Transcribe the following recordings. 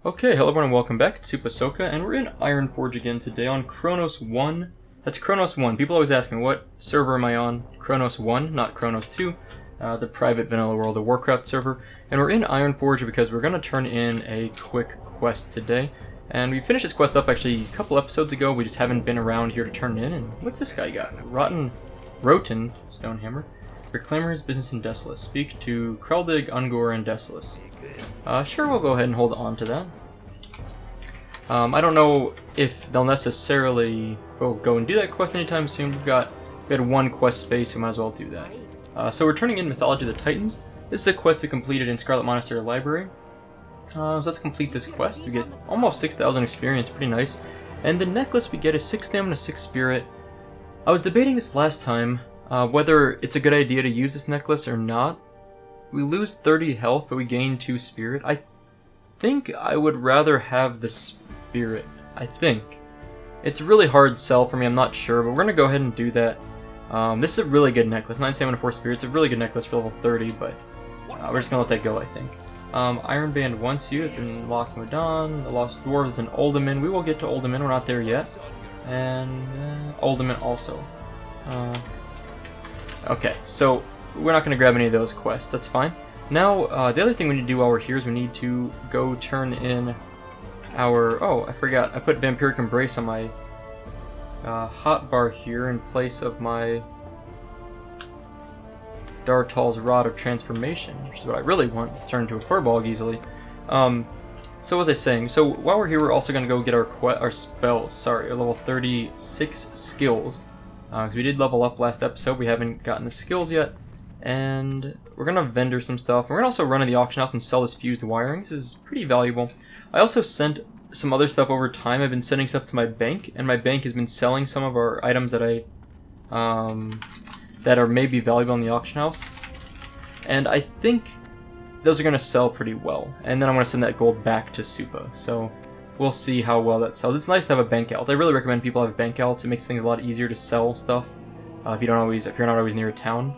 Okay, hello everyone and welcome back. It's SoupaSoka, and we're in Ironforge again today on Chronos 1. That's Chronos 1. People always ask me, what server am I on? Chronos 1, not Chronos 2. The private vanilla world of Warcraft server. And we're in Ironforge because we're going to turn in a quick quest today. And we finished this quest up actually a couple episodes ago. We just haven't been around here to turn it in. And what's this guy got? Rotten Stonehammer. Reclaimer his business in Desolus. Speak to Kreldig, Ungor, and Desolus. Sure, we'll go ahead and hold on to that. I don't know if they'll necessarily go and do that quest anytime soon. We had one quest space, so we might as well do that. So we're turning in Mythology of the Titans. This is a quest we completed in Scarlet Monastery Library. So let's complete this quest. We get almost 6,000 experience, pretty nice. And the necklace we get is 6 stamina, 6 spirit. I was debating this last time, whether it's a good idea to use this necklace or not. We lose 30 health, but we gain 2 spirit. I think I would rather have the spirit. I think. It's a really hard sell for me, I'm not sure, but we're going to go ahead and do that. This is a really good necklace. 9 stamina, 4 spirit. It's a really good necklace for level 30, but we're just going to let that go, I think. Iron Band once you. It's in Loch Modan. The Lost Dwarves is in Uldaman. We will get to Uldaman. We're not there yet. And Uldaman also. Okay, so we're not going to grab any of those quests. That's fine. Now, the other thing we need to do while we're here is we need to go turn in our... Oh, I forgot. I put Vampiric Embrace on my hotbar here in place of my Dartal's Rod of Transformation, which is what I really want to turn into a Furbolg easily. So what was I saying? So while we're here, we're also going to go get our spells. Sorry, our level 36 skills. Because we did level up last episode. We haven't gotten the skills yet. And we're going to vendor some stuff. And we're going to also run in the auction house and sell this fused wiring. This is pretty valuable. I also sent some other stuff over time. I've been sending stuff to my bank. And my bank has been selling some of our items that that are maybe valuable in the auction house. And I think those are going to sell pretty well. And then I'm going to send that gold back to Soupa. So we'll see how well that sells. It's nice to have a bank alt. I really recommend people have bank alts. It makes things a lot easier to sell stuff if you're not always near a town.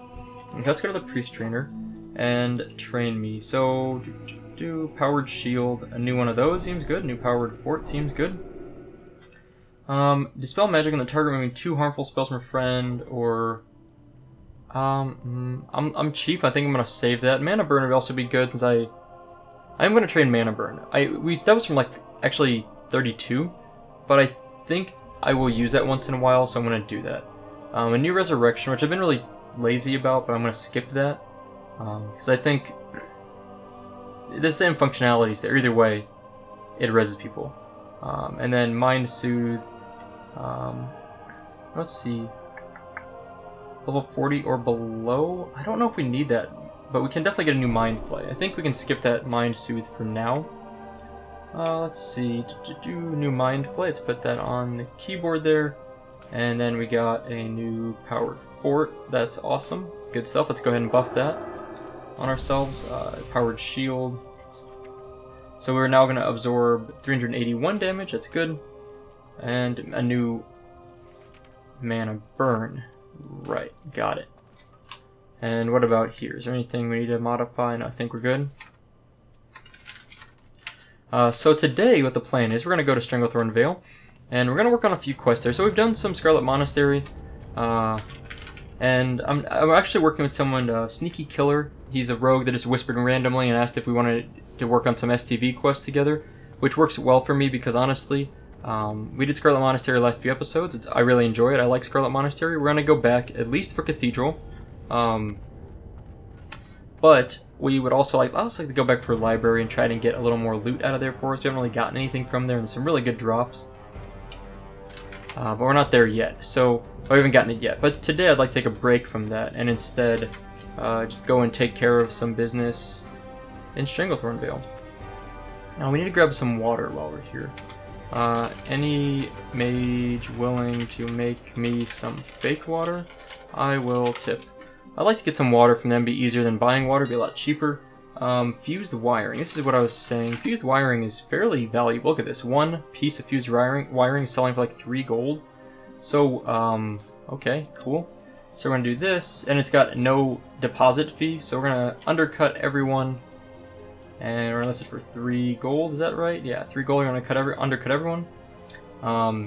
Okay, let's go to the priest trainer and train me. So, powered shield, a new one of those seems good. New powered fort seems good. Dispel magic on the target, removing 2 harmful spells from a friend, or I'm cheap. I think I'm gonna save that. Mana burn would also be good since I'm gonna train mana burn. That was from like actually 32, but I think I will use that once in a while, so I'm gonna do that. A new resurrection, which I've been really lazy about, but I'm going to skip that because I think the same functionalities there. Either way, it reses people. And then Mind Soothe. Let's see, level 40 or below. I don't know if we need that, but we can definitely get a new Mind Flay. I think we can skip that Mind Soothe for now. Let's see, new Mind Flay. Let's put that on the keyboard there. And then we got a new powered fort. That's awesome. Good stuff. Let's go ahead and buff that on ourselves. Powered shield. So we're now going to absorb 381 damage. That's good. And a new mana burn. Right. Got it. And what about here? Is there anything we need to modify? No, I think we're good. So today what the plan is, we're going to go to Stranglethorn Vale. And we're going to work on a few quests there. So we've done some Scarlet Monastery. And I'm actually working with someone, Sneaky Killer. He's a rogue that just whispered randomly and asked if we wanted to work on some STV quests together. Which works well for me because honestly, we did Scarlet Monastery last few episodes. I really enjoy it. I like Scarlet Monastery. We're going to go back, at least for Cathedral. But we would also like to go back for Library and try to get a little more loot out of there for us. We haven't really gotten anything from there. And there's some really good drops. But we're not there yet, so we haven't gotten it yet. But today I'd like to take a break from that and instead just go and take care of some business in Stranglethorn Vale. Now we need to grab some water while we're here. Any mage willing to make me some fake water? I will tip. I'd like to get some water from them, be easier than buying water, be a lot cheaper. Fused wiring. This is what I was saying. Fused wiring is fairly valuable. Look at this. One piece of fused wiring is selling for like 3 gold. So, okay, cool. So we're going to do this, and it's got no deposit fee, so we're going to undercut everyone And we're gonna list it for 3 gold, is that right? Yeah, 3 gold, you're gonna undercut everyone.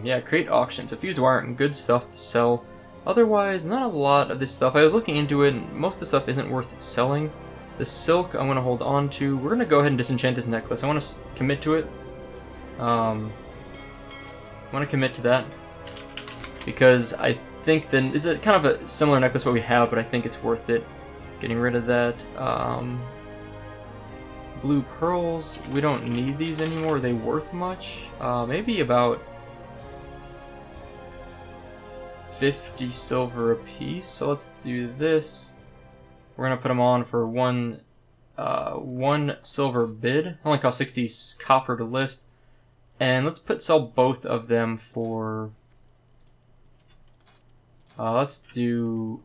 Yeah, create auctions. Fused wire and good stuff to sell. Otherwise, not a lot of this stuff. I was looking into it, and most of the stuff isn't worth selling. The silk I'm gonna hold on to. We're gonna go ahead and disenchant this necklace. I wanna commit to it. I wanna commit to that. Because I think then it's a kind of a similar necklace to what we have, but I think it's worth it. Getting rid of that. Blue pearls, we don't need these anymore. Are they worth much? Maybe about 50 silver a piece. So let's do this. We're gonna put them on for one silver bid. Only cost 60 copper to list. And let's sell both of them for let's do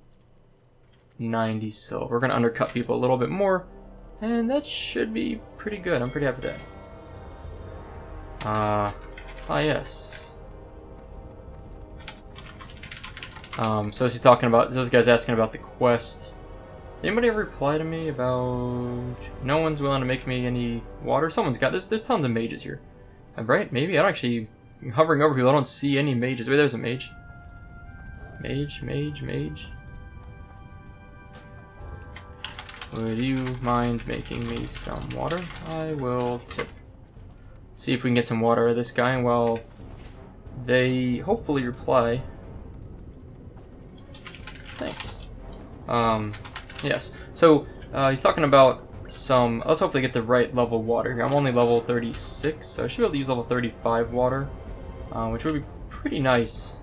90 silver. We're gonna undercut people a little bit more. And that should be pretty good. I'm pretty happy with that. Yes. So she's talking about, this guy's asking about the quest. Did anybody ever reply to me about, no one's willing to make me any water? Someone's got, there's tons of mages here. Right? Maybe? I don't actually, hovering over people, I don't see any mages. Wait, there's a mage. Mage. Would you mind making me some water? I will tip. Let's see if we can get some water out of this guy, and while they hopefully reply. Thanks. Yes. So, he's talking about some, let's hopefully get the right level water here. I'm only level 36, so I should be able to use level 35 water, which would be pretty nice.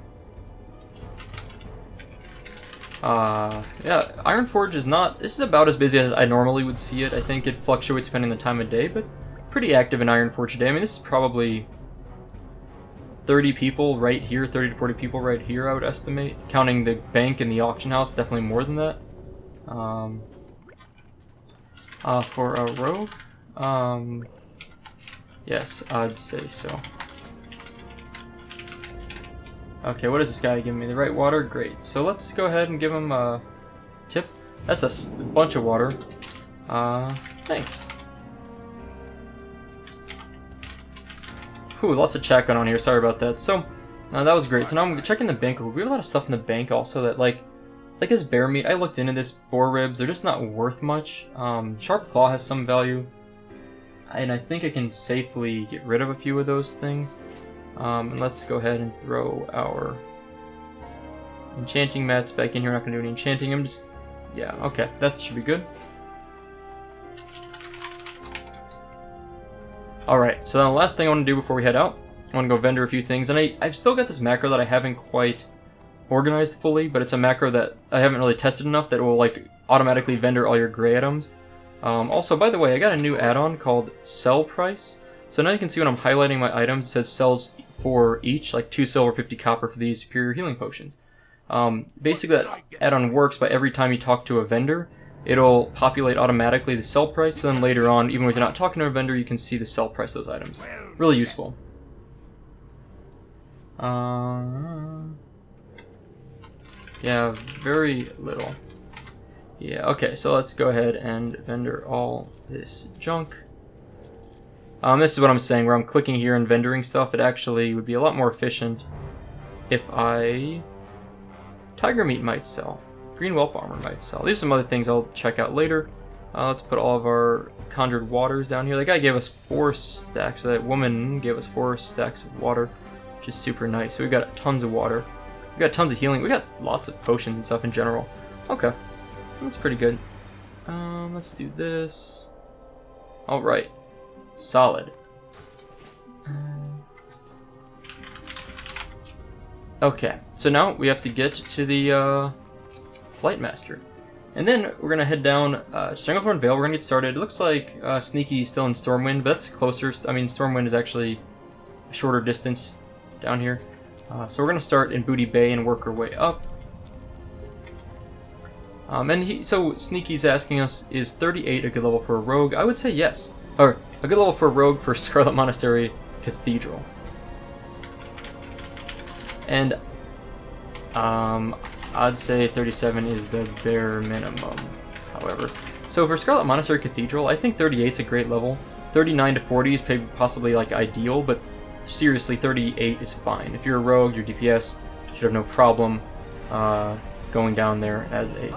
Yeah, Ironforge is not, this is about as busy as I normally would see it. I think it fluctuates depending on the time of day, but pretty active in Ironforge today. I mean, this is probably 30 people right here, 30 to 40 people right here, I would estimate. Counting the bank and the auction house, definitely more than that. For a rogue, yes, I'd say so. Okay, what is this guy giving me? The right water? Great. So let's go ahead and give him a tip. That's a bunch of water. Thanks. Whew, lots of chat going on here. Sorry about that. So, that was great. So now I'm checking the bank. We have a lot of stuff in the bank also that, like this bear meat. I looked into this. Boar ribs. They're just not worth much. Sharp claw has some value. And I think I can safely get rid of a few of those things. And let's go ahead and throw our enchanting mats back in here. We're not going to do any enchanting. I'm just, yeah, okay, that should be good. Alright, so then the last thing I want to do before we head out, I want to go vendor a few things. And I've still got this macro that I haven't quite organized fully, but it's a macro that I haven't really tested enough that will, like, automatically vendor all your gray items. Also, by the way, I got a new add-on called Sell Price. So now you can see when I'm highlighting my items, it says sells for each, like 2 silver, 50 copper for these superior healing potions. Basically, that add-on works by every time you talk to a vendor, it'll populate automatically the sell price, so then later on, even if you're not talking to a vendor, you can see the sell price of those items. Really useful. Yeah, very little. Yeah, okay, so let's go ahead and vendor all this junk. This is what I'm saying, where I'm clicking here and vendoring stuff. It actually would be a lot more efficient if Tiger meat might sell. Green whelp armor might sell. There's some other things I'll check out later. Let's put all of our conjured waters down here. That guy gave us 4 stacks, so that woman gave us 4 stacks of water, which is super nice. So we got tons of water. We got tons of healing. We got lots of potions and stuff in general. Okay, that's pretty good. Let's do this. Alright. Solid. Okay, so now we have to get to the Flight Master. And then we're going to head down Stranglethorn Vale. We're going to get started. It looks like Sneaky's still in Stormwind, but that's closer. I mean, Stormwind is actually a shorter distance down here. So we're going to start in Booty Bay and work our way up. So Sneaky's asking us, is 38 a good level for a rogue? I would say yes. Or, a good level for a rogue for Scarlet Monastery Cathedral. And, I'd say 37 is the bare minimum, however. So for Scarlet Monastery Cathedral, I think 38's a great level. 39 to 40 is possibly like ideal, but seriously, 38 is fine. If you're a rogue, your DPS should have no problem going down there as a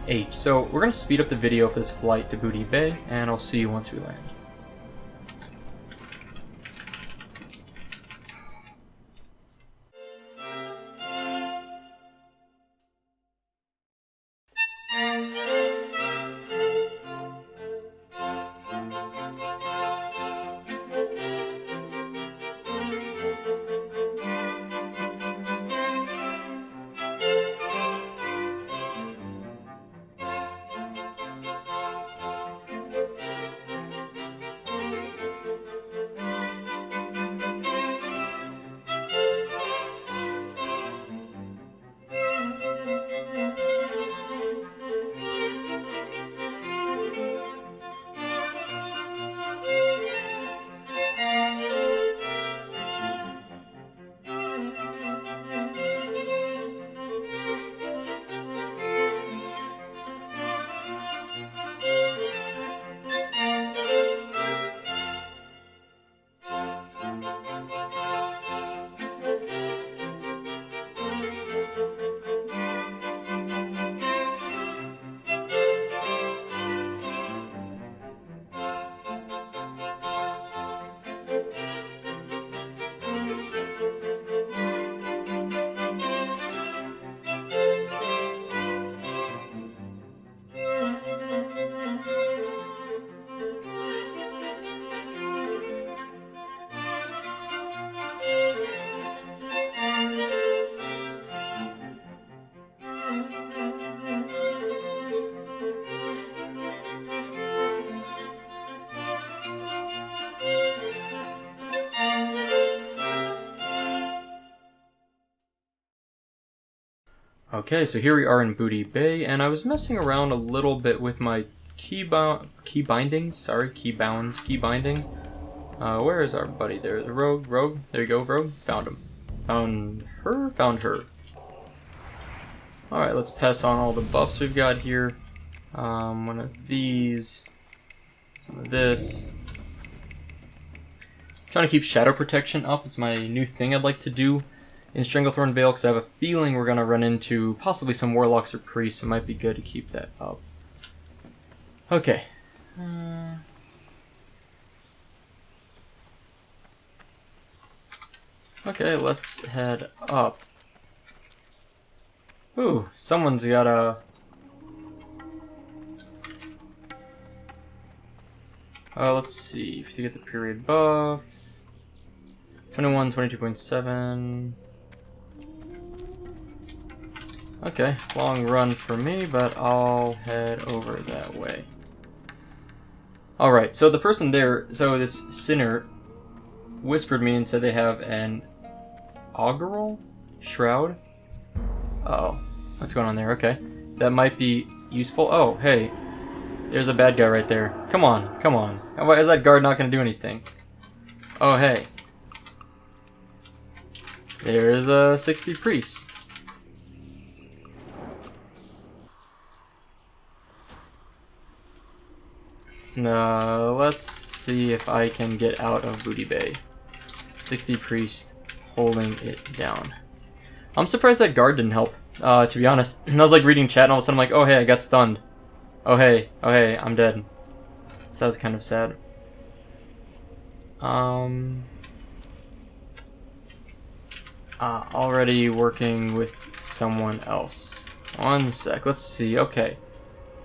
38. So we're going to speed up the video for this flight to Booty Bay, and I'll see you once we land. Okay, so here we are in Booty Bay, and I was messing around a little bit with my key binding. Where is our buddy there? The rogue, there you go, rogue, found him. Found her. Alright, let's pass on all the buffs we've got here. One of these, some of this. Trying to keep shadow protection up, it's my new thing I'd like to do in Stranglethorn Vale, because I have a feeling we're going to run into possibly some warlocks or priests, so it might be good to keep that up. Okay. Okay, let's head up. Ooh, someone's got a... let's see, to get the period buff. 21, 22.7... Okay, long run for me, but I'll head over that way. Alright, so the person there, so this sinner whispered me and said they have an augural shroud. Uh-oh, what's going on there? Okay, that might be useful. Oh, hey, there's a bad guy right there. Come on, come on. Why is that guard not going to do anything? Oh, hey. There's a 60 priest. Let's see if I can get out of Booty Bay. 60 priest holding it down. I'm surprised that guard didn't help, to be honest. And I was like reading chat and all of a sudden I'm like, oh hey, I got stunned. Oh hey, I'm dead. So that was kind of sad. Already working with someone else. One sec, let's see, okay.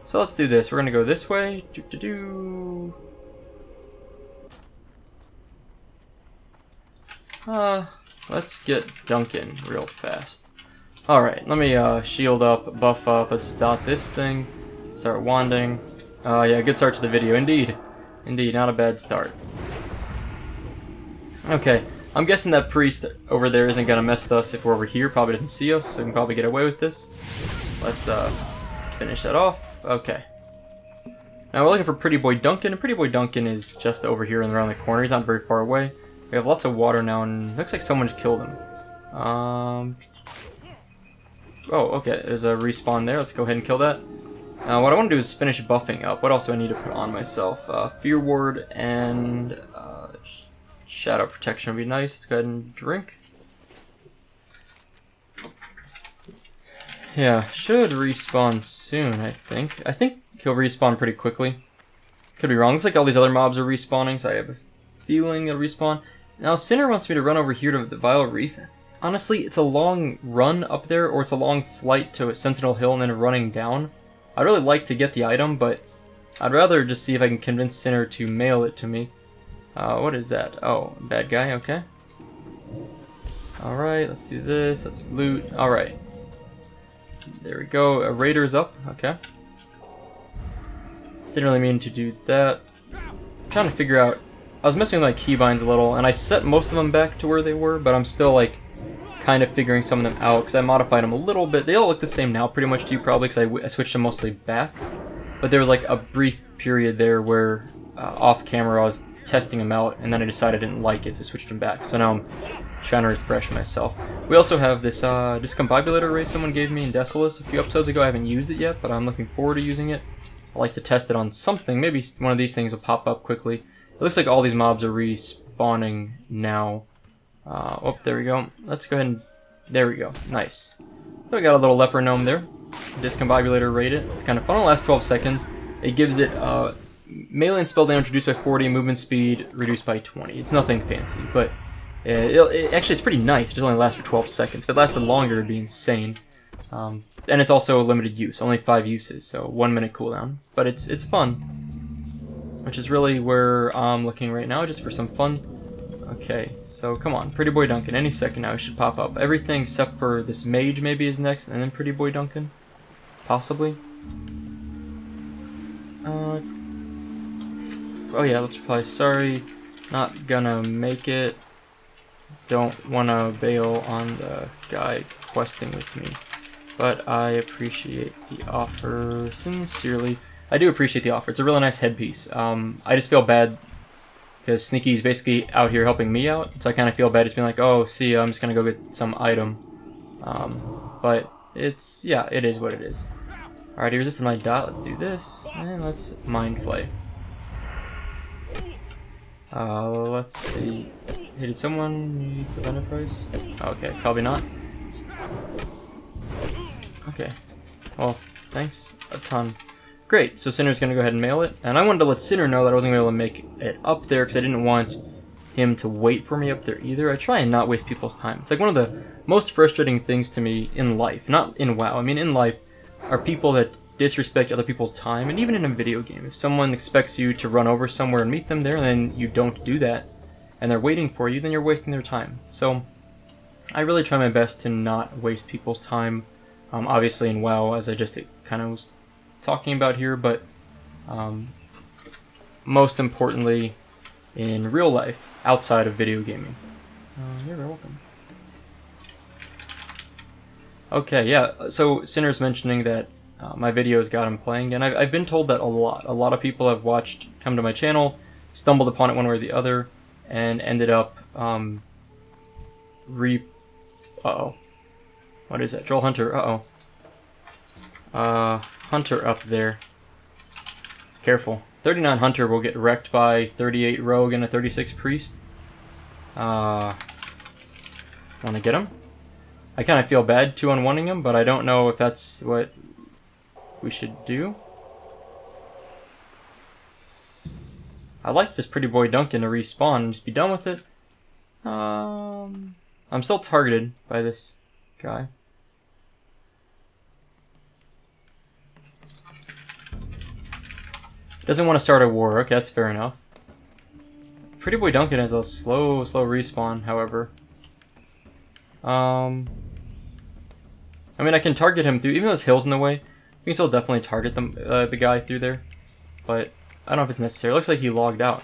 So let's do this. We're gonna go this way. Let's get Duncan real fast. Alright, let me shield up, buff up. Let's dot this thing. Start wanding. Yeah, good start to the video. Indeed. Indeed, not a bad start. Okay, I'm guessing that priest over there isn't gonna mess with us if we're over here. Probably doesn't see us, so we can probably get away with this. Let's finish that off. Okay. Now we're looking for Pretty Boy Duncan, and Pretty Boy Duncan is just over here and around the corner. He's not very far away. We have lots of water now, and looks like someone just killed him. Oh, okay. There's a respawn there. Let's go ahead and kill that. What I want to do is finish buffing up. What else do I need to put on myself? Fear Ward and Shadow Protection would be nice. Let's go ahead and drink. Yeah, should respawn soon, I think. I think he'll respawn pretty quickly. Could be wrong. Looks like all these other mobs are respawning, so I have a feeling it'll respawn. Now, Sinner wants me to run over here to the Vile Wreath. Honestly, it's a long run up there, or it's a long flight to a Sentinel Hill and then running down. I'd really like to get the item, but I'd rather just see if I can convince Sinner to mail it to me. What is that? Oh, bad guy, okay. Alright, let's do this. Let's loot. Alright. There we go. A Raider's up, okay. Didn't really mean to do that. I'm trying to figure out... I was messing with my keybinds a little, and I set most of them back to where they were, but I'm still, like, kind of figuring some of them out, because I modified them a little bit. They all look the same now, pretty much to you, probably, because I switched them mostly back. But there was, like, a brief period there where, off-camera, I was testing them out, and then I decided I didn't like it, so I switched them back. So now I'm trying to refresh myself. We also have this Discombobulator array someone gave me in Desolus a few episodes ago. I haven't used it yet, but I'm looking forward to using it. I like to test it on something. Maybe one of these things will pop up quickly. It looks like all these mobs are respawning now. Oh, there we go. Let's go ahead and... There we go. Nice. So we got a little leper gnome there. Discombobulator raid it. It's kind of fun. It'll last 12 seconds. It gives it melee and spell damage reduced by 40, movement speed reduced by 20. It's nothing fancy, but actually it's pretty nice. It only lasts for 12 seconds. If it lasted longer, it'd be insane. And it's also a limited use, only 5 uses, so 1 minute cooldown. But it's fun, which is really where I'm looking right now, just for some fun. Okay, so come on, Pretty Boy Duncan. Any second now, he should pop up. Everything except for this mage maybe is next, and then Pretty Boy Duncan, possibly. Oh yeah, let's reply. Sorry, not gonna make it. Don't wanna bail on the guy questing with me. But I appreciate the offer sincerely. I do appreciate the offer. It's a really nice headpiece. I just feel bad because Sneaky's basically out here helping me out. So I kind of feel bad just being like, oh, see ya, I'm just going to go get some item. But it's, yeah, it is what it is. Alright, he resisted my dot. Let's do this. And let's Mind Flay. Let's see. Hey, did someone need the vendor price? Okay, probably not. Okay. Well, thanks a ton. Great, so Sinner's gonna go ahead and mail it. And I wanted to let Sinner know that I wasn't gonna be able to make it up there because I didn't want him to wait for me up there either. I try and not waste people's time. It's like one of the most frustrating things to me in life, not in WoW, I mean in life, are people that disrespect other people's time, and even in a video game. If someone expects you to run over somewhere and meet them there, and then you don't do that, and they're waiting for you, then you're wasting their time. So, I really try my best to not waste people's time. Obviously in WoW, as I just kind of was talking about here, but most importantly in real life, outside of video gaming. You're very welcome. Okay, yeah, so Sinner's mentioning that my videos got him playing, and I've been told that a lot. A lot of people have watched, come to my channel, stumbled upon it one way or the other, and ended up uh-oh. What is that? Troll Hunter, uh-oh. Hunter up there. Careful. 39 Hunter will get wrecked by 38 Rogue and a 36 Priest. Wanna get him? I kind of feel bad 2-on-1ing him, but I don't know if that's what we should do. I like this Pretty Boy Duncan to respawn and just be done with it. I'm still targeted by this guy. Doesn't want to start a war. Okay, that's fair enough. Pretty Boy Duncan has a slow respawn, however. I mean, I can target him through, even though there's hills in the way, we can still definitely target them, the guy through there. But I don't know if it's necessary. It looks like he logged out.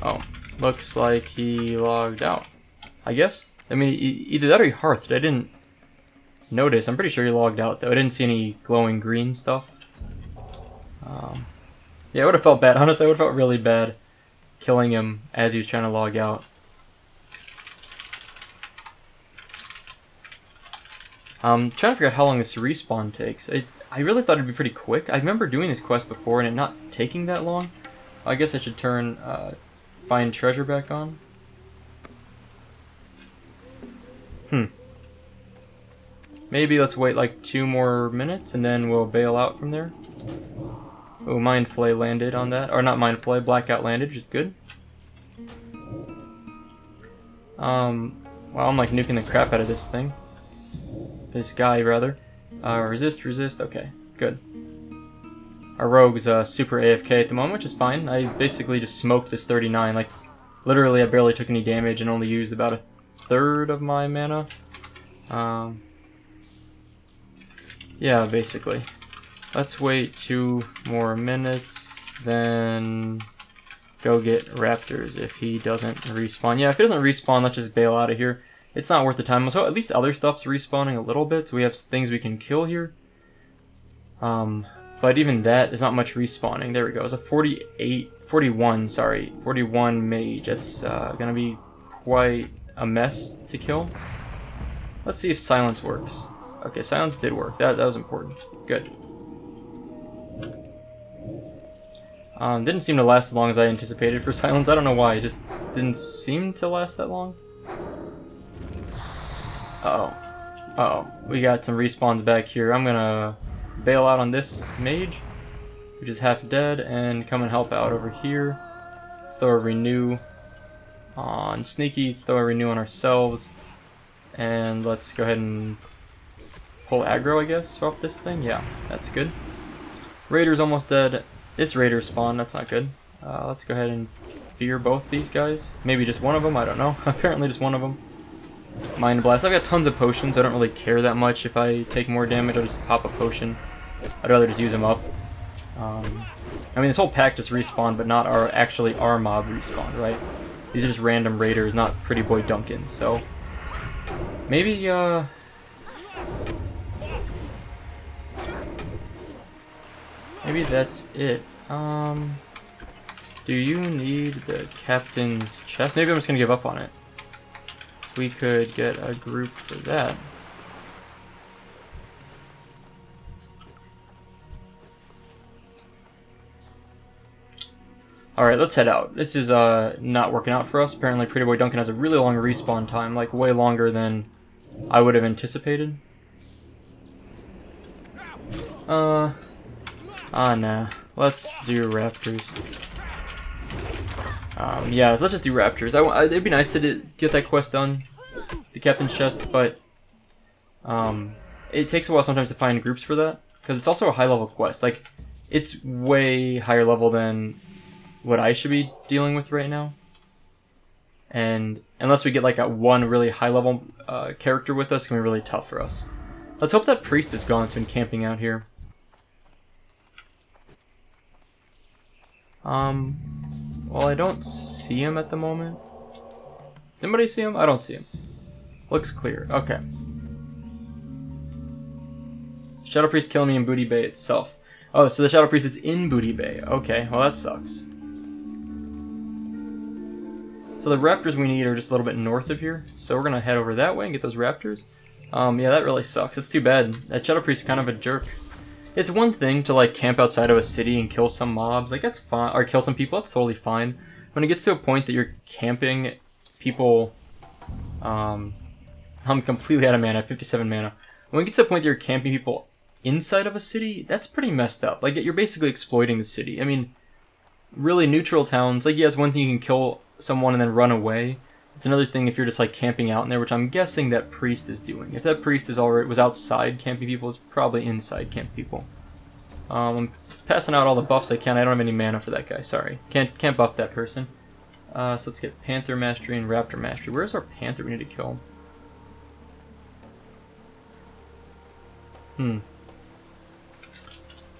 Oh, looks like he logged out. I guess? I mean, either that or he hearthed. I didn't notice. I'm pretty sure he logged out, though. I didn't see any glowing green stuff. Yeah, I would have felt bad. Honestly, I would have felt really bad killing him as he was trying to log out. I'm trying to figure out how long this respawn takes. I really thought it'd be pretty quick. I remember doing this quest before and it not taking that long. I guess I should turn find treasure back on. Maybe let's wait like 2 more minutes and then we'll bail out from there. Oh, Mind Flay landed on that. Or not Mind Flay, Blackout landed, which is good. Well, I'm like nuking the crap out of this thing. This guy, rather. Resist, okay, good. Our rogue's super AFK at the moment, which is fine. I basically just smoked this 39. Like, literally I barely took any damage and only used about 1/3 of my mana. Yeah, basically. Let's wait 2 more minutes, then go get Raptors if he doesn't respawn. Yeah, if he doesn't respawn, let's just bail out of here. It's not worth the time. So at least other stuff's respawning a little bit, so we have things we can kill here. But even that, there's not much respawning. There we go. It's a 41 mage. That's gonna be quite a mess to kill. Let's see if silence works. Okay, silence did work. That was important. Good. Didn't seem to last as long as I anticipated for silence. I don't know why. It just didn't seem to last that long. Uh-oh. We got some respawns back here. I'm gonna bail out on this mage, which is half dead, and come and help out over here. Let's throw a renew on Sneaky. Let's throw a renew on ourselves. And let's go ahead and pull aggro, I guess, off this thing. Yeah, that's good. Raider's almost dead. This Raider spawned. That's not good. Let's go ahead and fear both these guys. Maybe just one of them. I don't know. Apparently just one of them. Mind Blast. I've got tons of potions. I don't really care that much. If I take more damage, I'll just pop a potion. I'd rather just use them up. I mean, this whole pack just respawned, but not actually our mob respawned, right? These are just random raiders, not Pretty Boy Duncan. So maybe maybe that's it. Do you need the captain's chest? Maybe I'm just gonna give up on it. We could get a group for that. Alright, let's head out. This is not working out for us. Apparently Pretty Boy Duncan has a really long respawn time, like way longer than I would have anticipated. Nah. Let's do Raptors. Yeah, let's just do Raptors. It'd be nice to get that quest done, the captain's chest, but it takes a while sometimes to find groups for that, because it's also a high-level quest. Like, it's way higher level than what I should be dealing with right now. And unless we get like a one really high-level character with us, it's gonna be really tough for us. Let's hope that priest is gone. It's been camping out here. Well, I don't see him at the moment. Anybody see him? I don't see him. Looks clear. Okay. Shadow Priest killing me in Booty Bay itself. Oh, so the Shadow Priest is in Booty Bay. Okay, well that sucks. So the raptors we need are just a little bit north of here. So we're gonna head over that way and get those raptors. Yeah, that really sucks. It's too bad. That Shadow Priest is kind of a jerk. It's one thing to like camp outside of a city and kill some mobs, like that's fine, or kill some people, that's totally fine. When it gets to a point that you're camping people, I'm completely out of mana, 57 mana. When it gets to a point that you're camping people inside of a city, that's pretty messed up. Like, you're basically exploiting the city. I mean, really neutral towns, like, yeah, it's one thing you can kill someone and then run away. It's another thing if you're just like camping out in there, which I'm guessing that priest is doing. If that priest was outside camping people, it's probably inside camping people. I'm passing out all the buffs I can. I don't have any mana for that guy. Sorry, can't buff that person. So let's get Panther Mastery and Raptor Mastery. Where's our Panther we need to kill? Oh,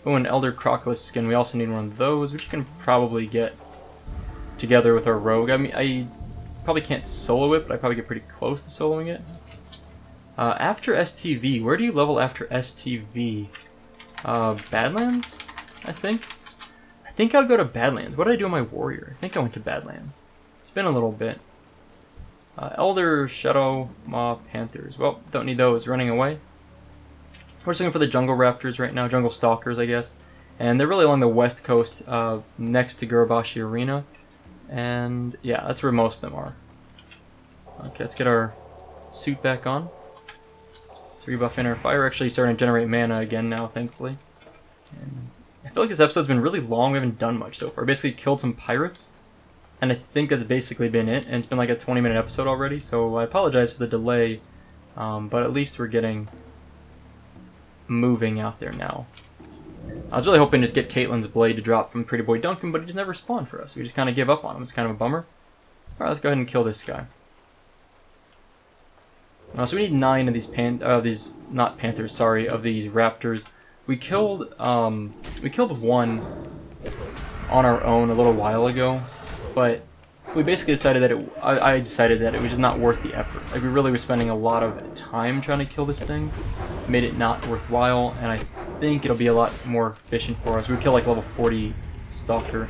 an Elder Crocolisk skin. We also need one of those, which you can probably get together with our rogue. I mean, I probably can't solo it, but I probably get pretty close to soloing it. After STV, where do you level after STV? Badlands, I think. I think I'll go to Badlands. What did I do on my warrior? I think I went to Badlands. It's been a little bit. Elder, Shadow, Maw, Panthers. Well, don't need those. Running away. We're just looking for the jungle raptors right now, jungle stalkers, I guess. And they're really along the west coast, next to Gurabashi Arena. And yeah, that's where most of them are. Okay, let's get our suit back on. So rebuffing our fire, actually starting to generate mana again now, thankfully. And I feel like this episode's been really long, we haven't done much so far. Basically killed some pirates, and I think that's basically been it. And it's been like a 20-minute episode already, so I apologize for the delay. But at least we're getting moving out there now. I was really hoping to just get Caitlyn's blade to drop from Pretty Boy Duncan, but he just never spawned for us. We just kind of gave up on him. It's kind of a bummer. Alright, let's go ahead and kill this guy. So we need 9 of these not panthers, sorry, of these raptors. We killed one on our own a little while ago, but we basically decided that I decided that it was just not worth the effort. Like, we really were spending a lot of time trying to kill this thing. Made it not worthwhile, and I think it'll be a lot more efficient for us. We would kill like level 40 stalker.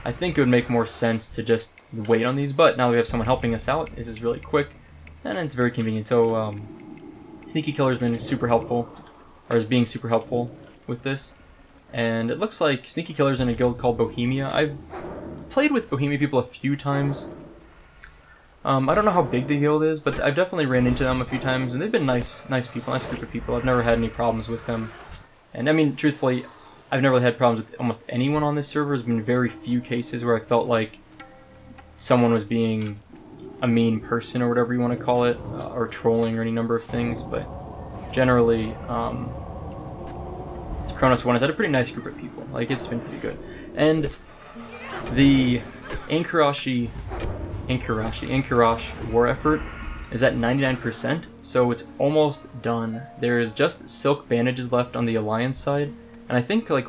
I think it would make more sense to just wait on these, but now that we have someone helping us out, this is really quick, and it's very convenient. So Sneaky Killer's been super helpful, or is being super helpful with this. And it looks like Sneaky Killer's in a guild called Bohemia. I've played with Bohemia people a few times. I don't know how big the guild is, but I've definitely ran into them a few times, and they've been nice people, nice group of people. I've never had any problems with them. And I mean, truthfully, I've never really had problems with almost anyone on this server. There's been very few cases where I felt like someone was being a mean person, or whatever you want to call it, or trolling, or any number of things, but generally, Kronos 1 has had a pretty nice group of people. Like, it's been pretty good. And the Inkarashi war effort is at 99%, so it's almost done. There's just silk bandages left on the Alliance side, and I think like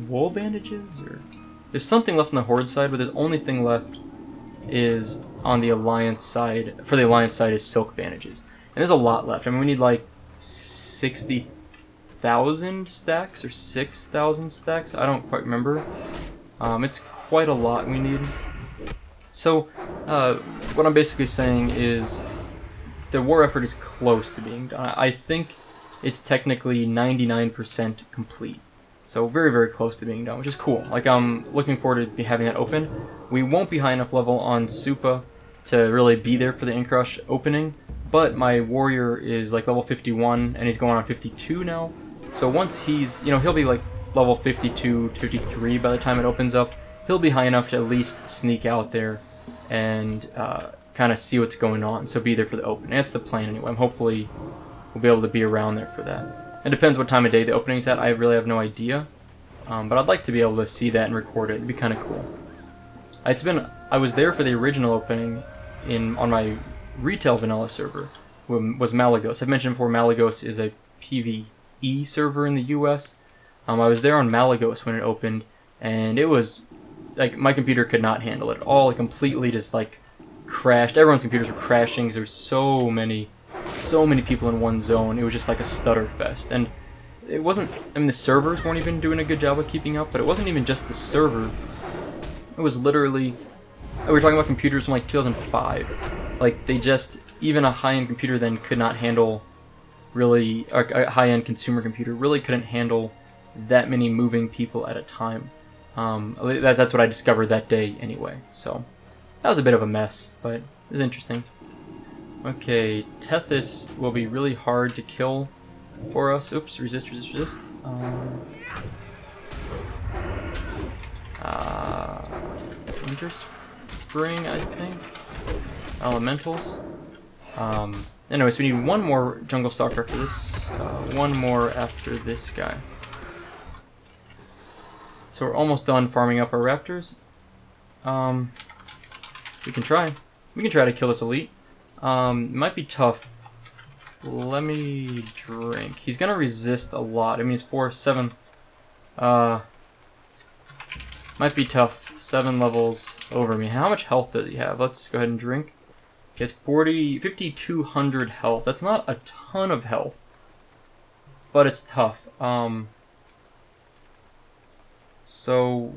wool bandages, or there's something left on the Horde side, but the only thing left is on the Alliance side. For the Alliance side is silk bandages, and there's a lot left. I mean, we need like 60,000 stacks or 6,000 stacks. I don't quite remember. It's quite a lot we need. So, what I'm basically saying is the war effort is close to being done. I think it's technically 99% complete. So very, very close to being done, which is cool. Like, I'm looking forward to having that open. We won't be high enough level on Soupa to really be there for the Inkrush opening, but my warrior is like level 51, and he's going on 52 now. So once he's, he'll be like level 52, 53 by the time it opens up. He'll be high enough to at least sneak out there and kind of see what's going on, so be there for the opening. That's the plan anyway. Hopefully we'll be able to be around there for that. It depends what time of day the opening's at. I really have no idea, but I'd like to be able to see that and record it. It'd be kind of cool. I was there for the original opening on my retail vanilla server, was Malagos. I've mentioned before, Malagos is a PvE server in the US. I was there on Malagos when it opened, and it was like my computer could not handle it at all. It completely just like crashed. Everyone's computers were crashing because there's so many people in one zone. It was just like a stutter fest. And it wasn't, I mean, the servers weren't even doing a good job of keeping up, but it wasn't even just the server. It was literally, we were talking about computers from like 2005. Like, they just, even a high-end computer then could not handle really, a high-end consumer computer really couldn't handle that many moving people at a time. That's what I discovered that day anyway. So that was a bit of a mess, but it was interesting. Okay, Tethys will be really hard to kill for us. Oops, resist. Winter Spring, I think. Elementals. Anyway, so we need one more Jungle Stalker for this. One more after this guy. So we're almost done farming up our raptors. We can try. We can try to kill this elite. It might be tough. Let me drink. He's gonna resist a lot. I mean, he's 4-7. Might be tough. 7 levels over me. How much health does he have? Let's go ahead and drink. He has 5,200 health. That's not a ton of health, but it's tough. So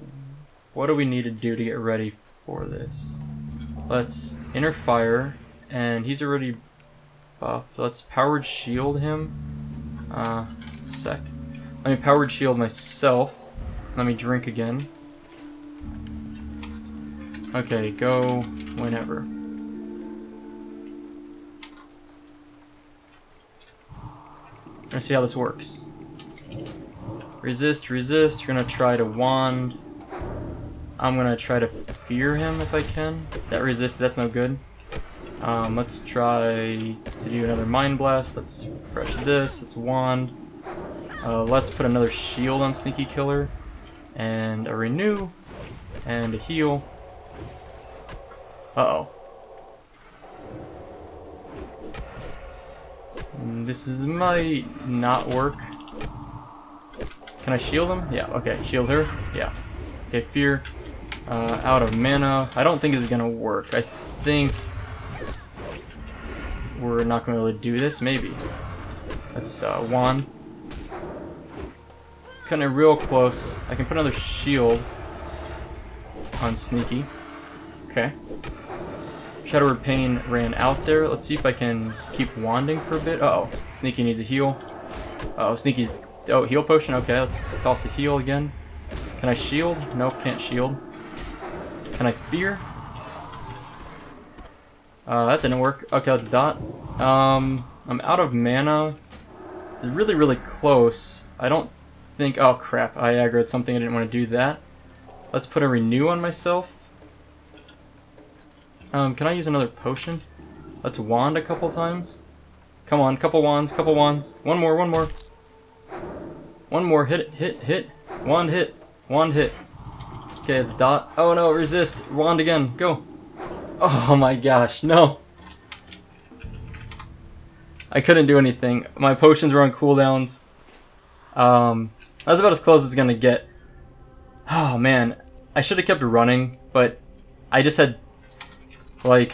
what do we need to do to get ready for this? Let's Inner Fire, and he's already buffed. Let's Powered Shield him. sec. Let me powered shield myself. Let me drink again. Okay, go whenever. Let's see how this works. Resist, resist. You're gonna try to wand. I'm gonna try to fear him if I can. That resisted, that's no good. Let's try to do another mind blast. Let's refresh this. Let's wand. Let's put another shield on Sneaky Killer. And a renew. And a heal. Uh-oh. This might not work. Can I shield him? Yeah, okay. Shield her? Yeah. Okay, fear. Out of mana. I don't think this is gonna work. I think we're not gonna be able to do this. Maybe. Let's wand. It's kinda real close. I can put another shield on Sneaky. Okay. Shadow of Pain ran out there. Let's see if I can keep wanding for a bit. Uh-oh. Sneaky needs a heal. Uh-oh, Sneaky's... Oh, heal potion? Okay, let's toss a heal again. Can I shield? Nope, can't shield. Can I fear? That didn't work. Okay, let's dot. I'm out of mana. It's really, really close. I don't think... Oh, crap. I aggroed something. I didn't want to do that. Let's put a renew on myself. Can I use another potion? Let's wand a couple times. Come on, couple wands, couple wands. One more, one more. One more, hit it, hit, hit. Wand hit, wand hit. Okay, it's dot. Oh no, resist. Wand again, go. Oh my gosh, no. I couldn't do anything. My potions were on cooldowns. That's about as close as it's gonna get. Oh man, I should have kept running, but I just had like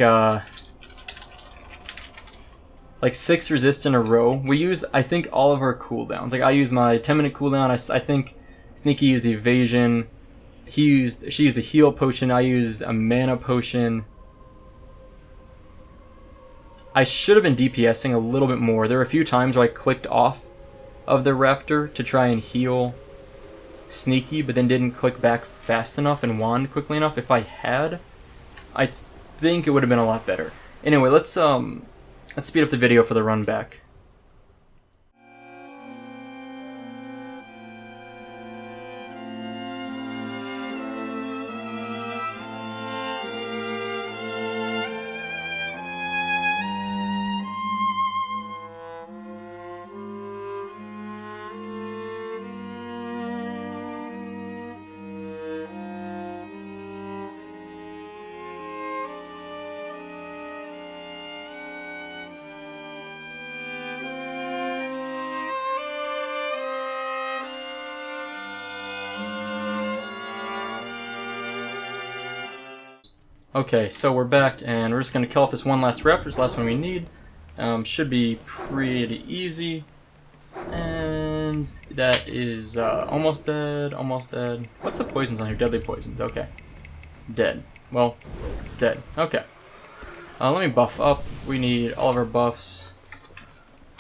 6 resist in a row. We used, I think, all of our cooldowns. Like I used my 10-minute cooldown. I think Sneaky used the evasion. She used the heal potion. I used a mana potion. I should have been DPSing a little bit more. There were a few times where I clicked off of the Raptor to try and heal Sneaky, but then didn't click back fast enough and wand quickly enough. If I had, I think it would have been a lot better. Anyway, let's speed up the video for the run back. Okay, so we're back, and we're just going to kill off this one last Raptor, the last one we need. Should be pretty easy. And that is almost dead, almost dead. What's the poisons on here? Deadly poisons, okay. Dead. Well, dead. Okay. Let me buff up. We need all of our buffs.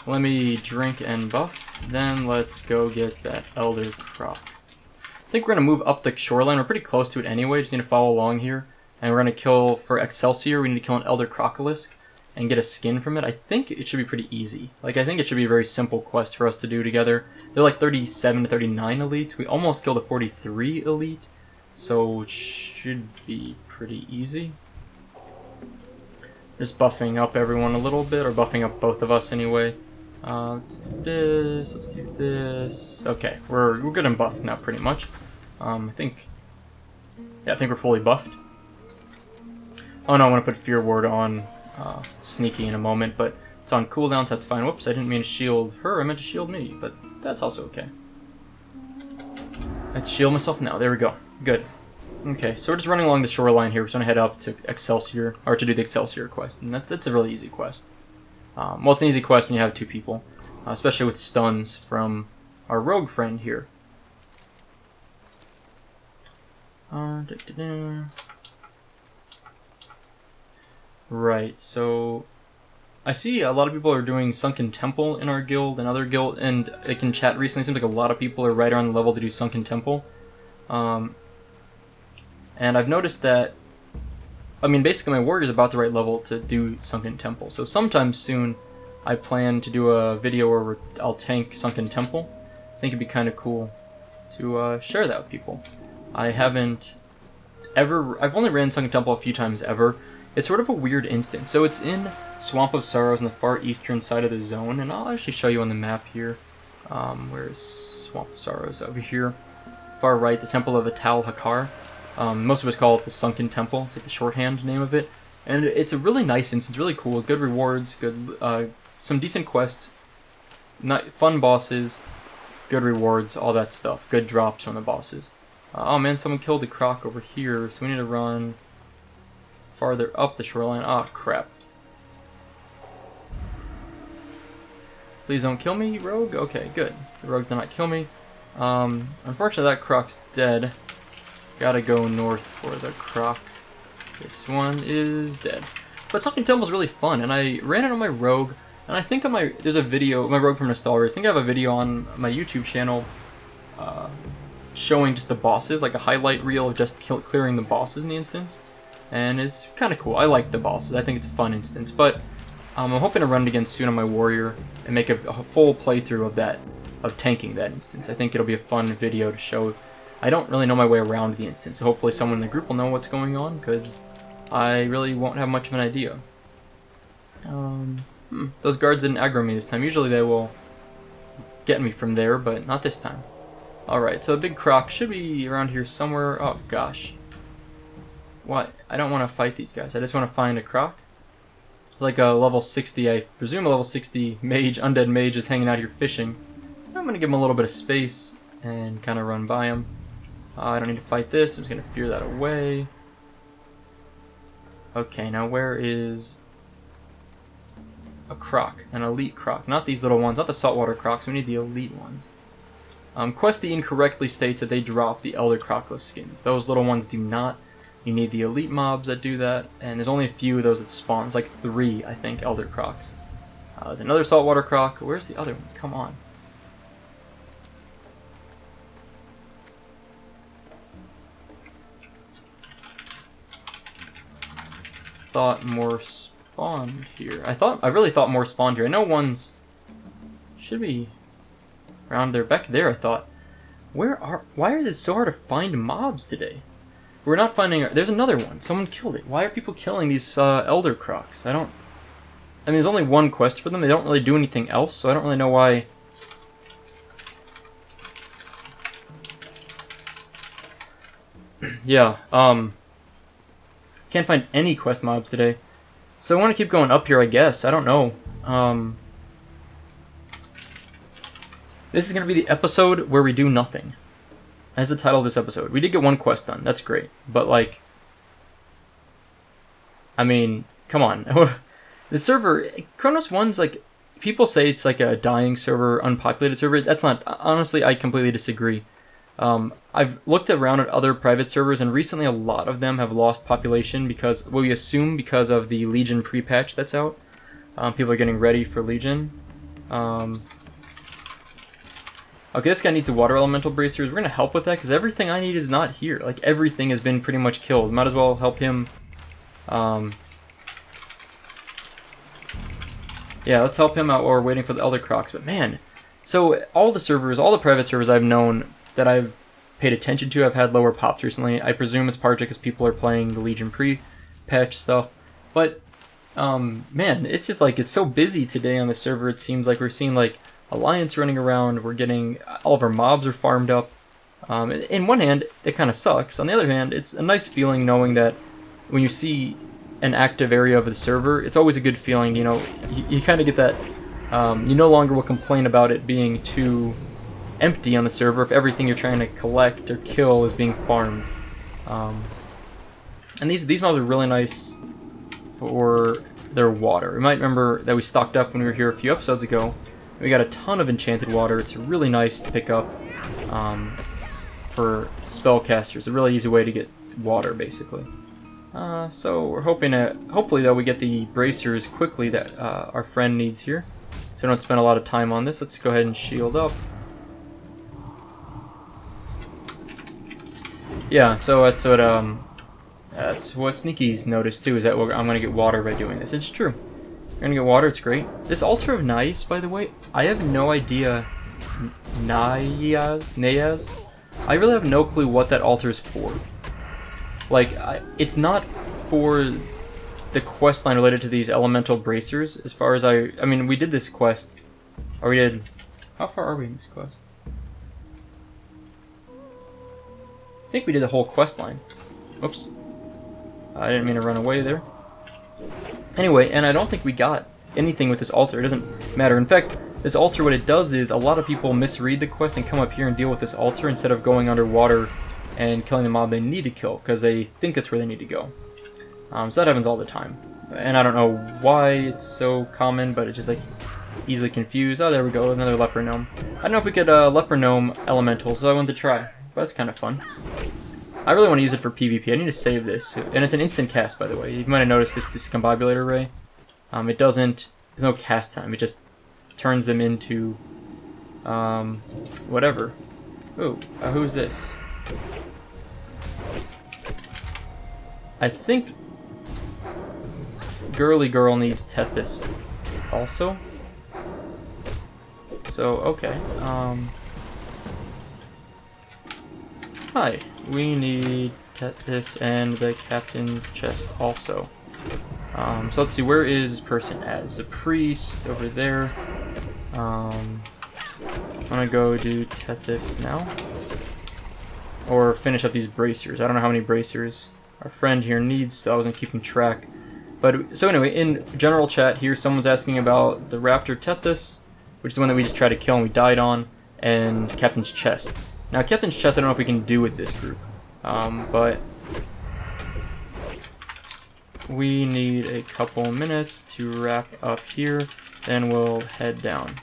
Let me drink and buff. Then let's go get that Elder Crop. I think we're going to move up the shoreline. We're pretty close to it anyway. Just need to follow along here. And we're going to kill, for Excelsior, we need to kill an Elder Crocolisk and get a skin from it. I think it should be pretty easy. Like, I think it should be a very simple quest for us to do together. They're like 37 to 39 elites. We almost killed a 43 elite. So it should be pretty easy. Just buffing up everyone a little bit, or buffing up both of us anyway. Let's do this, let's do this. Okay, we're good and buffed now pretty much. I think we're fully buffed. Oh no, I want to put Fear Ward on Sneaky in a moment, but it's on cooldowns, that's fine. Whoops, I didn't mean to shield her, I meant to shield me, but that's also okay. Let's shield myself now, there we go. Good. Okay, so we're just running along the shoreline here. We're going to head up to Excelsior, or to do the Excelsior quest, and that's a really easy quest. Well, it's an easy quest when you have 2 people, especially with stuns from our rogue friend here. Right, so I see a lot of people are doing Sunken Temple in our guild and other guild, and like in chat recently, it seems like a lot of people are right around the level to do Sunken Temple. And I've noticed that, I mean, basically my warrior's about the right level to do Sunken Temple. So sometime soon, I plan to do a video where I'll tank Sunken Temple. I think it'd be kind of cool to share that with people. I've only ran Sunken Temple a few times ever. It's sort of a weird instance. So it's in Swamp of Sorrows on the far eastern side of the zone, and I'll actually show you on the map here. Where's Swamp of Sorrows? Over here. Far right, the Temple of Atal Hakar. Most of us call it the Sunken Temple. It's like the shorthand name of it. And it's a really nice instance, really cool. Good rewards, good, some decent quests, fun bosses, good rewards, all that stuff. Good drops from the bosses. Oh man, someone killed the croc over here, so we need to run farther up the shoreline. Ah, crap. Please don't kill me, rogue? Okay, good. The rogue did not kill me. Unfortunately, that croc's dead. Gotta go north for the croc. This one is dead. But Sunken Temple's really fun, and I ran it on my rogue, and I think on there's a video, my rogue from Nostalgia, I think I have a video on my YouTube channel showing just the bosses, like a highlight reel of just clearing the bosses in the instance. And it's kind of cool. I like the bosses. I think it's a fun instance, but I'm hoping to run it again soon on my warrior and make a full playthrough of that, of tanking that instance. I think it'll be a fun video to show. I don't really know my way around the instance, so hopefully someone in the group will know what's going on, because I really won't have much of an idea. Those guards didn't aggro me this time. Usually they will get me from there, but not this time. Alright, so the big croc should be around here somewhere. Oh gosh. What? I don't want to fight these guys. I just want to find a croc. Like a level 60, I presume a level 60 mage, undead mage is hanging out here fishing. I'm going to give him a little bit of space and kind of run by him. I don't need to fight this. I'm just going to fear that away. Okay, now where is a croc? An elite croc. Not these little ones, not the saltwater crocs. We need the elite ones. Questy incorrectly states that they drop the Elder Crocolisk skins. Those little ones do not. You need the elite mobs that do that, and there's only a few of those that spawn. It's like 3, I think, Elder Crocs. There's another saltwater croc. Where's the other one? Come on. Thought more spawned here. I really thought more spawned here. I know ones should be around there. Back there, I thought. Why is it so hard to find mobs today? We're not finding. There's another one. Someone killed it. Why are people killing these Elder Crocs? I mean, there's only one quest for them. They don't really do anything else, so I don't really know why. Yeah. Can't find any quest mobs today, so I want to keep going up here. I guess. I don't know. This is gonna be the episode where we do nothing. That's the title of this episode. We did get one quest done. That's great. But, like, I mean, come on. The server, Kronos 1's, like, people say it's like a dying server, unpopulated server. That's not, honestly, I completely disagree. I've looked around at other private servers, and recently a lot of them have lost population because, well, we assume because of the Legion pre-patch that's out. People are getting ready for Legion. Okay, this guy needs a water elemental bracers. We're going to help with that because everything I need is not here. Like, everything has been pretty much killed. Might as well help him. Yeah, let's help him out while we're waiting for the Elder Crocs. But man, so all the private servers I've known that I've paid attention to have had lower pops recently. I presume it's partly because people are playing the Legion pre-patch stuff. But, man, it's just like, it's so busy today on the server. It seems like we're seeing, like, Alliance running around, we're getting, all of our mobs are farmed up. In one hand, it kind of sucks. On the other hand, it's a nice feeling knowing that when you see an active area of the server, it's always a good feeling, you know, you kind of get that, you no longer will complain about it being too empty on the server if everything you're trying to collect or kill is being farmed. And these mobs are really nice for their water. You might remember that we stocked up when we were here a few episodes ago. We got a ton of enchanted water. It's really nice to pick up for spellcasters. A really easy way to get water, basically. So we're hoping to, hopefully though, we get the bracers quickly that our friend needs here. So we don't spend a lot of time on this. Let's go ahead and shield up. Yeah, so that's what Sneaky's noticed too, is that I'm gonna get water by doing this. It's true. We're gonna get water, it's great. This altar of Nais, by the way, I have no idea. Nayas? I really have no clue what that altar is for. Like, it's not for the quest line related to these elemental bracers, as far as I mean, we did this quest. Or we did... How far are we in this quest? I think we did the whole quest line. Oops. I didn't mean to run away there. Anyway, and I don't think we got anything with this altar. It doesn't matter. In fact, this altar, what it does is, a lot of people misread the quest and come up here and deal with this altar instead of going underwater and killing the mob they need to kill, because they think that's where they need to go. So that happens all the time. And I don't know why it's so common, but it's just like easily confused. Oh, there we go, another leper gnome. I don't know if we could leper gnome elemental, so I wanted to try. But that's kind of fun. I really want to use it for PvP. I need to save this. And it's an instant cast, by the way. You might have noticed this discombobulator ray. It doesn't... There's no cast time. It just turns them into... whatever. Ooh, who's this? I think... Girly Girl needs Tethys also. So, okay. Hi. We need Tethys and the captain's chest also. So let's see, where is this person at? The priest over there. I'm gonna go do Tethys now. Or finish up these bracers. I don't know how many bracers our friend here needs, so I wasn't keeping track. But so anyway, in general chat here, someone's asking about the Raptor Tethys, which is the one that we just tried to kill and we died on, and Captain's chest. Now, Captain's chest, I don't know if we can do with this group, but we need a couple minutes to wrap up here, then we'll head down.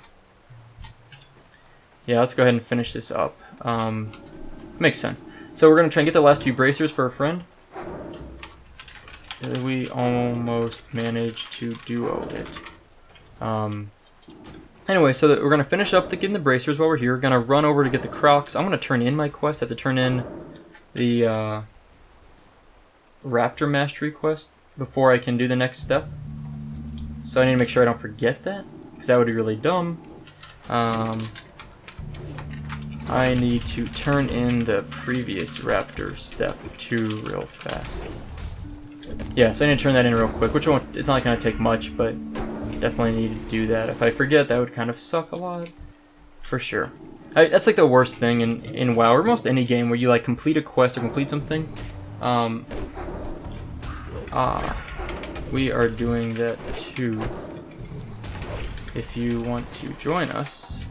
Yeah, let's go ahead and finish this up. Makes sense. So we're going to try and get the last few bracers for a friend. We almost managed to duo it. Anyway, so we're going to finish up getting the bracers while we're here. We're going to run over to get the crocs. I'm going to turn in my quest. I have to turn in the Raptor Mastery quest before I can do the next step. So I need to make sure I don't forget that, because that would be really dumb. I need to turn in the previous Raptor step 2 real fast. Yeah, so I need to turn that in real quick, which won't, it's not going to take much, but definitely need to do that. If I forget, that would kind of suck a lot. For sure. That's like the worst thing in WoW, or most any game where you like complete a quest or complete something. We are doing that too. If you want to join us.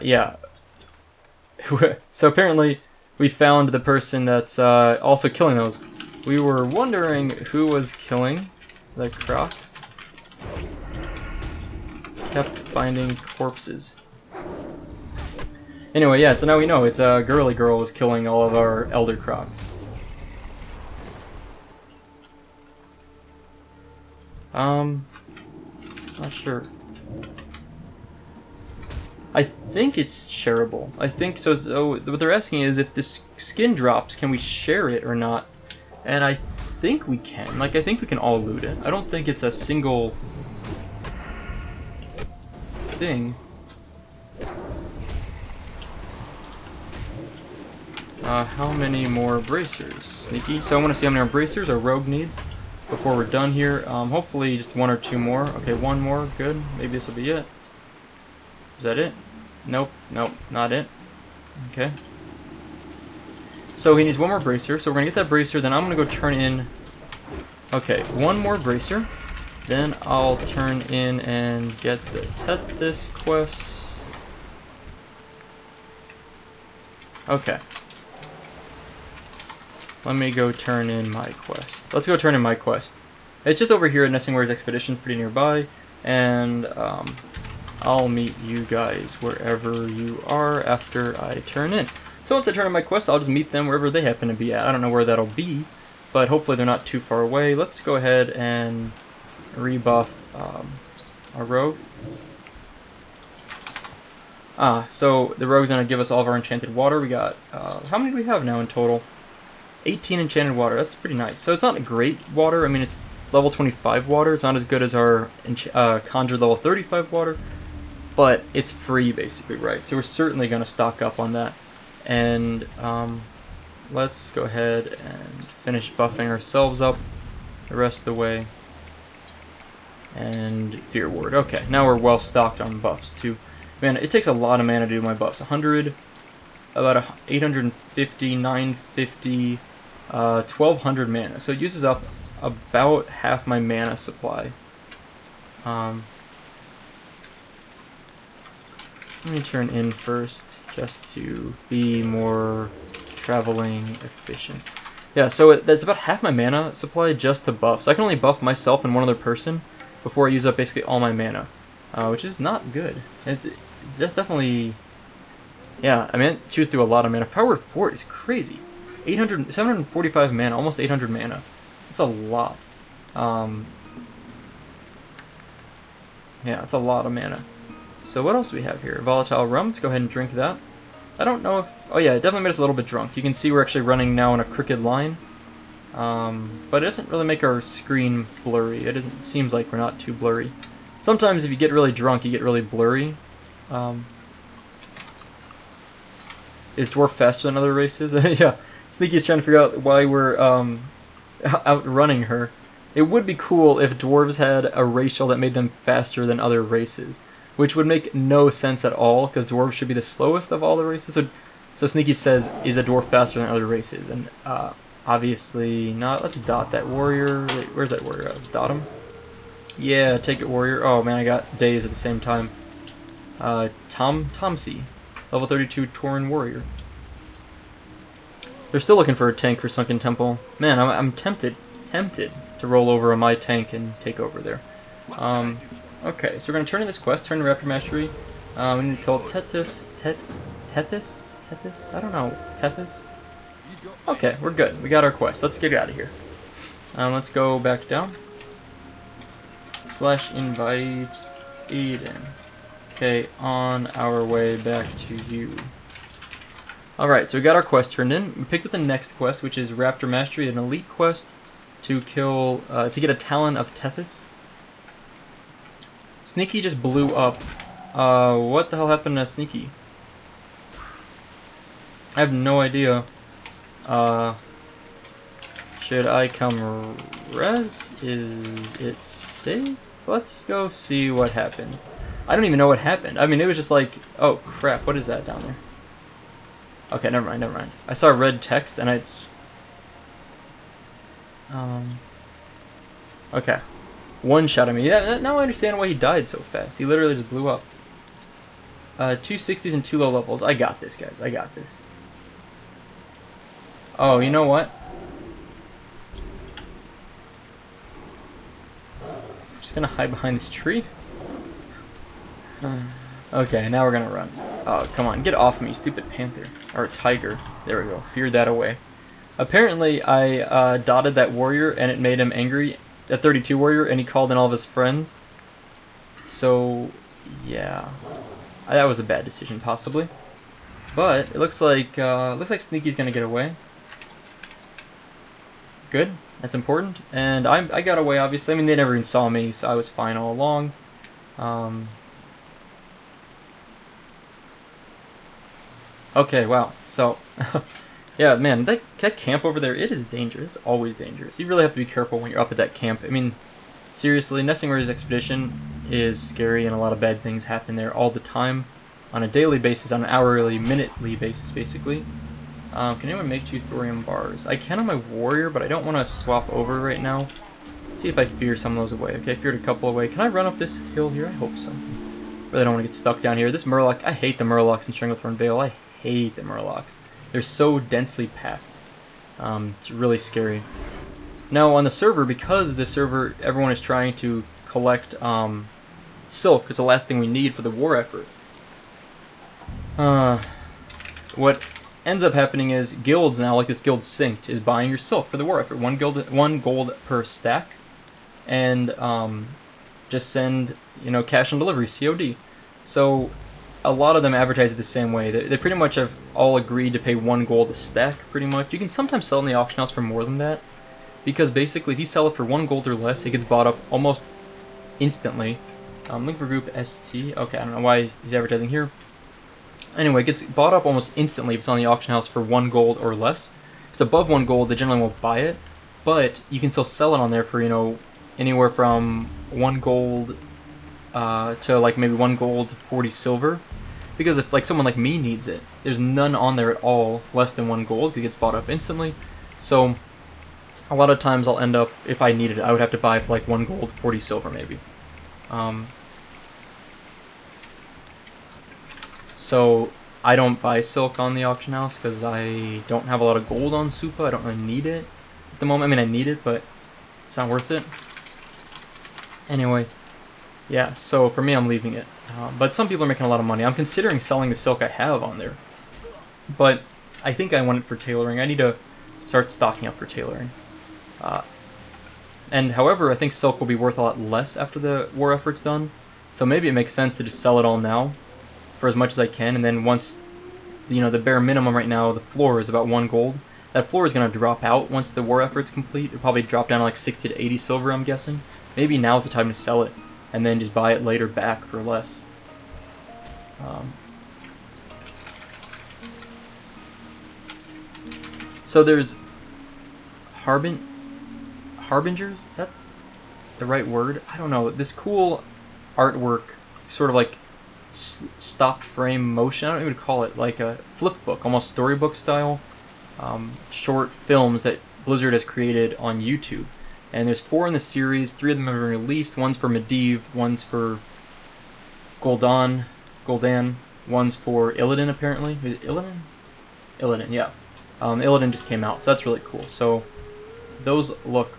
Yeah. So apparently we found the person that's also killing those. We were wondering who was killing the crocs. Kept finding corpses. Anyway, yeah, so now we know it's Girly Girl is killing all of our Elder Crocs. Not sure. I think it's shareable. I think so. So what they're asking is if this skin drops, can we share it or not? And I think we can. Like, I think we can all loot it. I don't think it's a single thing. How many more bracers? Sneaky. So I want to see how many more bracers our rogue needs before we're done here. Hopefully just 1 or 2 more. Okay, 1 more. Good. Maybe this will be it. Is that it? Nope. Nope. Not it. Okay. So he needs 1 more bracer. So we're going to get that bracer. Then I'm going to go turn in... Okay, 1 more bracer. Then I'll turn in and get the Tethys quest. Okay. Let me go turn in my quest. Let's go turn in my quest. It's just over here at Nessingware's Expedition, pretty nearby. And I'll meet you guys wherever you are after I turn in. So once I turn in my quest, I'll just meet them wherever they happen to be at. I don't know where that'll be. but hopefully they're not too far away. Let's go ahead and rebuff our rogue. So the rogue's gonna give us all of our enchanted water. We got, how many do we have now in total? 18 enchanted water. That's pretty nice. So it's not a great water. I mean, it's level 25 water. It's not as good as our conjured level 35 water, but it's free basically, right? So we're certainly gonna stock up on that. And let's go ahead and finish buffing ourselves up the rest of the way. And Fear Ward. Okay, now we're well stocked on buffs too. Man, it takes a lot of mana to do my buffs. 100, about 850, 950, 1200 mana. So it uses up about half my mana supply. Let me turn in first, just to be more traveling efficient. Yeah, so that's about half my mana supply just to buff. So I can only buff myself and one other person before I use up basically all my mana, which is not good. It's definitely, yeah, I mean, it chews through a lot of mana. Power 4 is crazy. 745 mana, almost 800 mana. That's a lot. Yeah, it's a lot of mana. So what else do we have here? Volatile rum. Let's go ahead and drink that. I don't know if... Oh yeah, it definitely made us a little bit drunk. You can see we're actually running now on a crooked line. But it doesn't really make our screen blurry. It seems like we're not too blurry. Sometimes if you get really drunk, you get really blurry. Is dwarf faster than other races? Yeah, Sneaky's trying to figure out why we're outrunning her. It would be cool if dwarves had a racial that made them faster than other races, which would make no sense at all, because dwarves should be the slowest of all the races. So Sneaky says, is a dwarf faster than other races? And obviously not. Let's dot that warrior. Wait, where's that warrior at? Let's dot him. Yeah, take it, warrior. Oh man, I got days at the same time. Tomsy, level 32 Tauren warrior. They're still looking for a tank for Sunken Temple. Man, I'm tempted to roll over on my tank and take over there. Okay, so we're gonna turn in this quest, turn to Raptor Mastery. We need to kill Tethys? I don't know. Tethys? Okay, we're good. We got our quest. Let's get out of here. Let's go back down. / invite Aiden. Okay, on our way back to you. Alright, so we got our quest turned in. We picked up the next quest, which is Raptor Mastery, an elite quest to kill, to get a Talon of Tethys. Sneaky just blew up. What the hell happened to Sneaky? I have no idea. Should I come res? Is it safe? Let's go see what happens. I don't even know what happened. I mean, it was just like, oh crap, what is that down there? Okay, never mind. I saw red text and I... Okay. One shot at me. Yeah, now I understand why he died so fast. He literally just blew up. 2 60s and 2 low levels. I got this, guys. I got this. Oh, you know what? I'm just gonna hide behind this tree. Okay, now we're gonna run. Oh, come on. Get off me, stupid panther. Or tiger. There we go. Feared that away. Apparently, I dotted that warrior and it made him angry. That 32 warrior, and he called in all of his friends. So, yeah. That was a bad decision, possibly. But, it looks like Sneaky's gonna get away. Good. That's important. And I got away, obviously. I mean, they never even saw me, so I was fine all along. Okay, wow. So, yeah, man, that camp over there, it is dangerous. It's always dangerous. You really have to be careful when you're up at that camp. I mean, seriously, Nesting Warriors Expedition is scary, and a lot of bad things happen there all the time. On a daily basis, on an hourly, minutely basis, basically. Can anyone make 2 thorium bars? I can on my warrior, but I don't want to swap over right now. Let's see if I fear some of those away. Okay, I feared a couple away. Can I run up this hill here? I hope so. Really don't want to get stuck down here. This Murloc, I hate the Murlocs in Stranglethorn Vale. I hate the Murlocs. They're so densely packed. It's really scary. Now on the server, because the server, everyone is trying to collect silk. It's the last thing we need for the war effort. What ends up happening is guilds now, like this guild Synced, is buying your silk for the war effort. 1 gold per stack, and just send, you know, cash on delivery, COD. So a lot of them advertise it the same way. They pretty much have all agreed to pay 1 gold a stack, pretty much. You can sometimes sell in the auction house for more than that, because basically if you sell it for 1 gold or less, it gets bought up almost instantly. Link for group ST. Okay, I don't know why he's advertising here. Anyway, it gets bought up almost instantly if it's on the auction house for 1 gold or less. If it's above 1 gold, they generally won't buy it, but you can still sell it on there for, you know, anywhere from 1 gold to like maybe 1 gold, 40 silver. Because if like someone like me needs it, there's none on there at all less than 1 gold, because it gets bought up instantly. So a lot of times I'll end up, if I needed it, I would have to buy for like 1 gold, 40 silver maybe. So I don't buy silk on the auction house because I don't have a lot of gold on Soupa. I don't really need it at the moment. I mean, I need it, but it's not worth it. Anyway, yeah, so for me, I'm leaving it. But some people are making a lot of money. I'm considering selling the silk I have on there, but I think I want it for tailoring. I need to start stocking up for tailoring. And however, I think silk will be worth a lot less after the war effort's done. So maybe it makes sense to just sell it all now for as much as I can, and then once, you know, the bare minimum right now, the floor is about 1 gold. That floor is going to drop out once the war effort's complete. It'll probably drop down to like 60 to 80 silver, I'm guessing. Maybe now's the time to sell it, and then just buy it later back for less. So there's Harbingers? Is that the right word? I don't know. This cool artwork, sort of like stop frame motion, I don't even call it, like a flip book, almost storybook style, short films that Blizzard has created on YouTube. And there's 4 in the series, 3 of them have been released. One's for Medivh, one's for Gul'dan, one's for Illidan apparently. Is it Illidan? Illidan, yeah. Illidan just came out, so that's really cool. So those look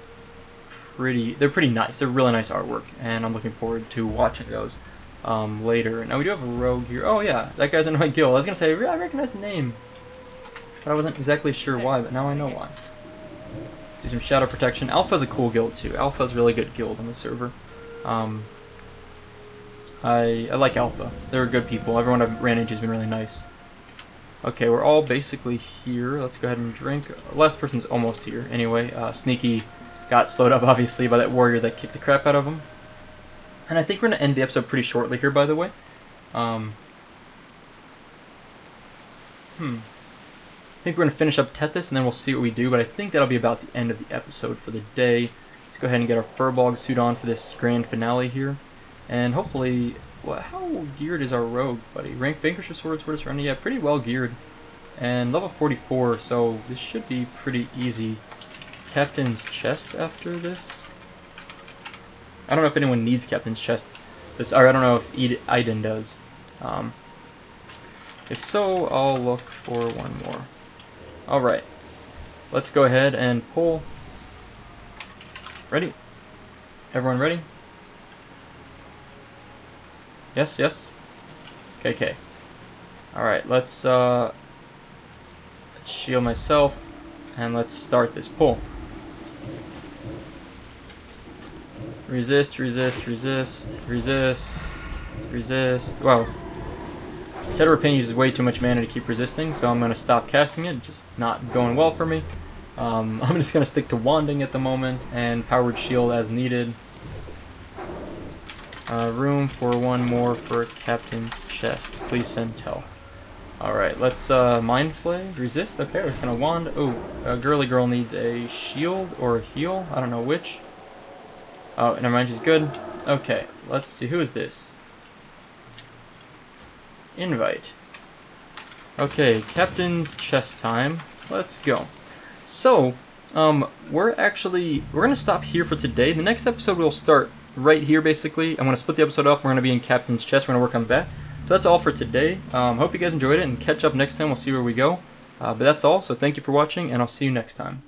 they're pretty nice. They're really nice artwork, and I'm looking forward to watching those later. Now we do have a rogue here. Oh yeah, that guy's in my guild. I was gonna say I recognize the name, but I wasn't exactly sure why. But now I know why. Do some shadow protection. Alpha's a cool guild too. Alpha's a really good guild on the server. I like Alpha. They're good people. Everyone I've ran into has been really nice. Okay, we're all basically here. Let's go ahead and drink. Last person's almost here. Anyway, Sneaky got slowed up obviously by that warrior that kicked the crap out of him. And I think we're going to end the episode pretty shortly here, by the way. I think we're going to finish up Tethys, and then we'll see what we do, but I think that'll be about the end of the episode for the day. Let's go ahead and get our Furbolg suit on for this grand finale here. And hopefully, how geared is our rogue, buddy? Rank Vanquisher Sword Surrender, yeah, pretty well geared. And level 44, so this should be pretty easy. Captain's Chest after this? I don't know if anyone needs Captain's Chest. Or I don't know if Iden does. If so, I'll look for one more. Alright. Let's go ahead and pull. Ready? Everyone ready? Yes, yes? Okay. Alright, let's shield myself, and let's start this pull. Resist. Wow. Shadow Pain uses way too much mana to keep resisting, so I'm going to stop casting it. Just not going well for me. I'm just going to stick to wanding at the moment, and powered shield as needed. Room for one more for Captain's Chest. Please send Tell. Alright, let's Mind Flay. Resist. Okay, we're just going to wand. Oh, a girly girl needs a shield or a heal. I don't know which. Oh, never mind, she's good. Okay, let's see. Who is this? Invite. Okay, Captain's Chest time. Let's go. So, we're gonna stop here for today. The next episode will start right here, basically. I'm gonna split the episode up. We're gonna be in Captain's Chest. We're gonna work on that. So that's all for today. Hope you guys enjoyed it, and catch up next time. We'll see where we go. But that's all. So thank you for watching, and I'll see you next time.